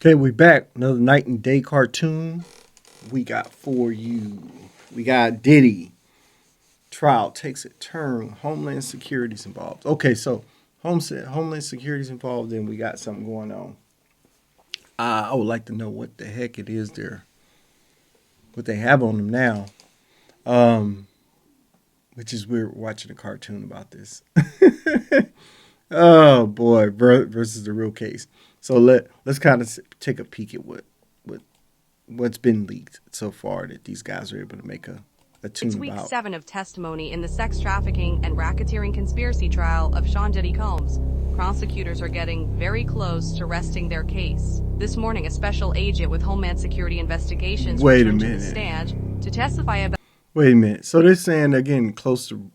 Okay, we back. Another night and day cartoon we got for you. We got Diddy. Trial takes a turn. Homeland Security's involved. Okay, so Homeland Security's involved, and we got something going on. I would like to know what the heck it is what they have on them now. Which is weird watching a cartoon about this. Oh boy, versus the real case. So let's kind of take a peek at what's been leaked so far that these guys are able to make a tune It's about. week 7 of testimony in the sex trafficking and racketeering conspiracy trial of Sean Diddy Combs. Prosecutors are getting very close to resting their case. This morning, a special agent with Homeland Security investigations returned to the stand to testify about. Wait a minute. So they're saying they're getting close to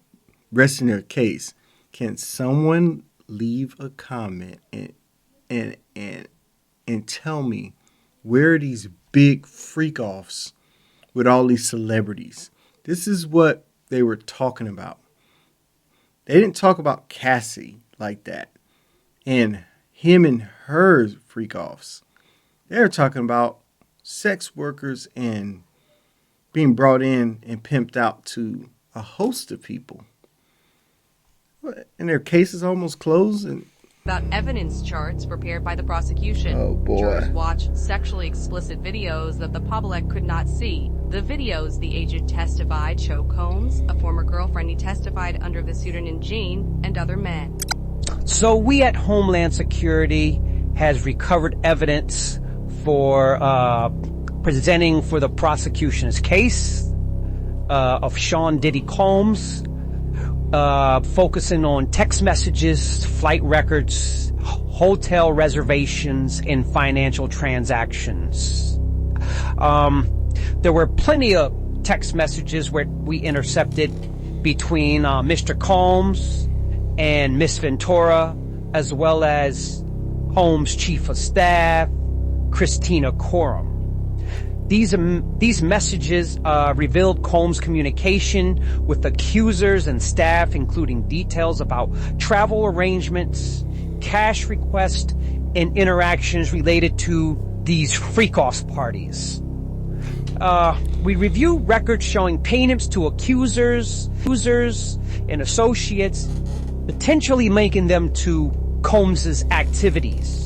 resting their case. Can someone leave a comment and tell me where are these big freak offs with all these celebrities? This is what they were talking about. They didn't talk about Cassie like that and him and her freak offs. They're talking about sex workers and being brought in and pimped out to a host of people. And their case is almost closed. And about evidence charts prepared by the prosecution. Oh, boy. Jurors watched sexually explicit videos that the public could not see. The videos, the agent testified, show Combs, a former girlfriend he testified under the pseudonym Jean, and other men. So we at Homeland Security has recovered evidence for presenting for the prosecution's case of Sean Diddy Combs, focusing on text messages, flight records, hotel reservations, and financial transactions. There were plenty of text messages where we intercepted between Mr. Combs and Miss Ventura, as well as Combs' chief of staff, Christina Coram. These messages revealed Combs' communication with accusers and staff, including details about travel arrangements, cash requests, and interactions related to these freak-off parties. We review records showing payments to accusers and associates, potentially linking them to Combs' activities.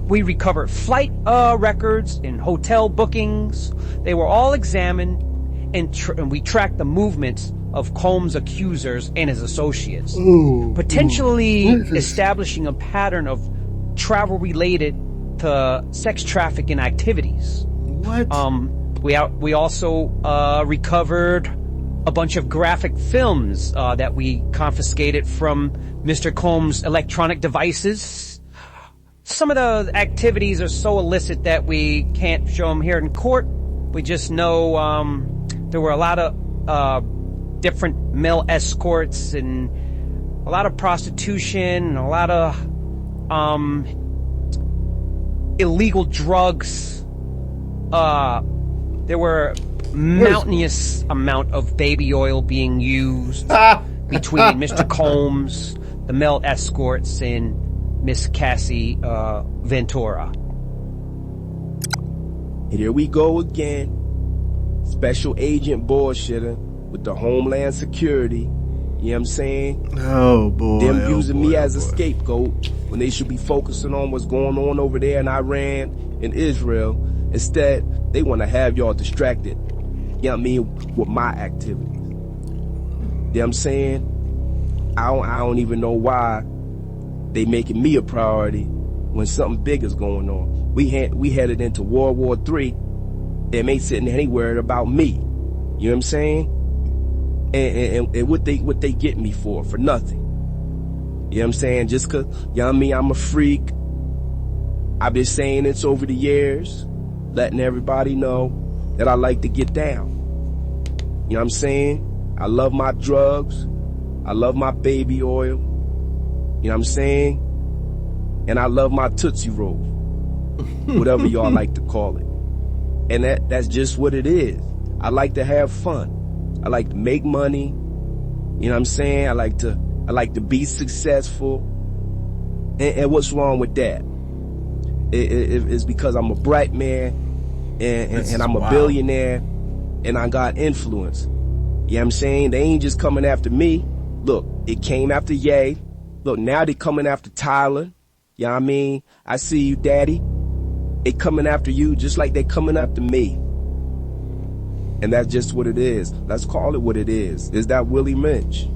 We recovered flight records and hotel bookings. They were all examined, and we tracked the movements of Combs' accusers and his associates, potentially establishing a pattern of travel related to sex trafficking activities. what? We also recovered a bunch of graphic films that we confiscated from Mr. Combs' electronic devices. Some of the activities are so illicit that we can't show them here in court. We just know there were a lot of different male escorts and a lot of prostitution and a lot of illegal drugs. There were mountainous amount of baby oil being used between Mr. Combs, the male escorts, and Miss Cassie Ventura. Here we go again. Special agent bullshitter with the Homeland Security. You know what I'm saying? Oh boy. Them using me as a scapegoat when they should be focusing on what's going on over there in Iran and Israel. Instead, they want to have y'all distracted, you know what I mean, with my activities. You know what I'm saying? I don't even know why they making me a priority when something big is going on. We headed into World War III. Them ain't sitting anywhere about me. You know what I'm saying? And what they get me for nothing. You know what I'm saying? Just cause, you know what I mean, I'm a freak. I've been saying this over the years, letting everybody know that I like to get down. You know what I'm saying? I love my drugs. I love my baby oil. You know what I'm saying? And I love my Tootsie Roll. Whatever y'all like to call it. And that's just what it is. I like to have fun. I like to make money. You know what I'm saying? I like to be successful. And what's wrong with that? It's because I'm a bright man and I'm a billionaire and I got influence. You know what I'm saying? They ain't just coming after me. Look, it came after Ye. Look, now they coming after Tyler. You know what I mean? I see you, Daddy. They coming after you just like they coming after me. And that's just what it is. Let's call it what it is. Is that Willie Lynch?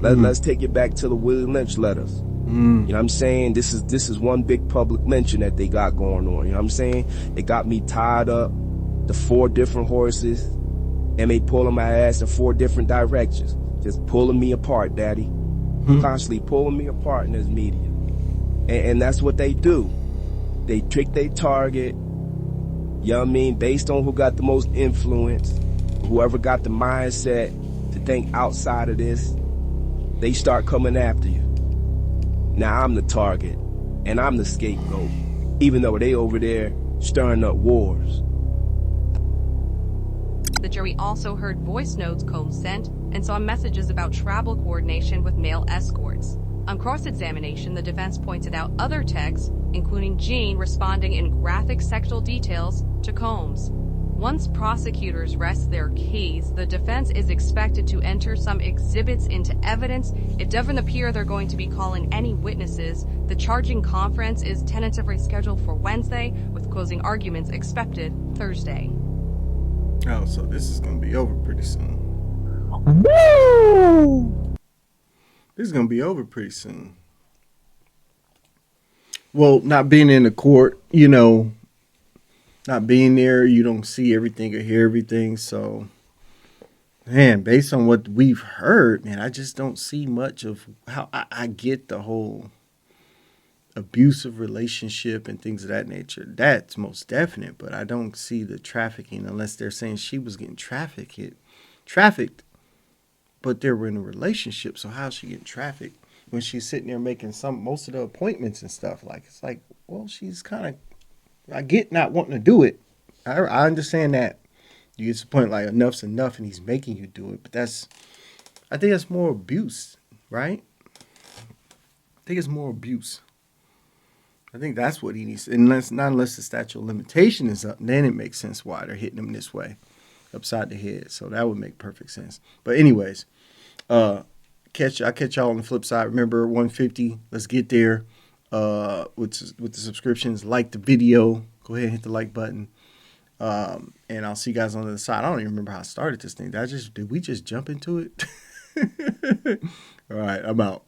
Let's take it back to the Willie Lynch letters. You know what I'm saying? This is one big public lynching that they got going on. You know what I'm saying? They got me tied up to 4 different horses and they pulling my ass in 4 different directions. Just pulling me apart, Daddy. Constantly pulling me apart in this media. And that's what they do. They trick their target, you know what I mean, based on who got the most influence, whoever got the mindset to think outside of this, they start coming after you. Now I'm the target, and I'm the scapegoat, even though they over there stirring up wars. The jury also heard voice notes Combs sent and saw messages about travel coordination with male escorts. On cross-examination, the defense pointed out other texts, including Jean responding in graphic sexual details to Combs. Once prosecutors rest their case, the defense is expected to enter some exhibits into evidence. It doesn't appear they're going to be calling any witnesses. The charging conference is tentatively scheduled for Wednesday, with closing arguments expected Thursday. Oh, so this is going to be over pretty soon. Woo! This is going to be over pretty soon. Well, not being in the court, you know, not being there, you don't see everything or hear everything. So, man, based on what we've heard, man, I just don't see much of how I get the whole abusive relationship and things of that nature. That's most definite, but I don't see the trafficking unless they're saying she was getting trafficked, but they were in a relationship. So how's she getting trafficked when she's sitting there making most of the appointments and stuff? Like, it's like, well, she's kind of, I get not wanting to do it. I understand that. You get to the point like enough's enough and he's making you do it. But I think that's more abuse, right? I think it's more abuse. I think that's what he needs. Not unless the statute of limitation is up, then it makes sense why they're hitting him this way, upside the head. So that would make perfect sense. But anyways, I catch y'all on the flip side. Remember 150. Let's get there. With the subscriptions, like the video. Go ahead and hit the like button. And I'll see you guys on the other side. I don't even remember how I started this thing. Did we just jump into it? All right, I'm out.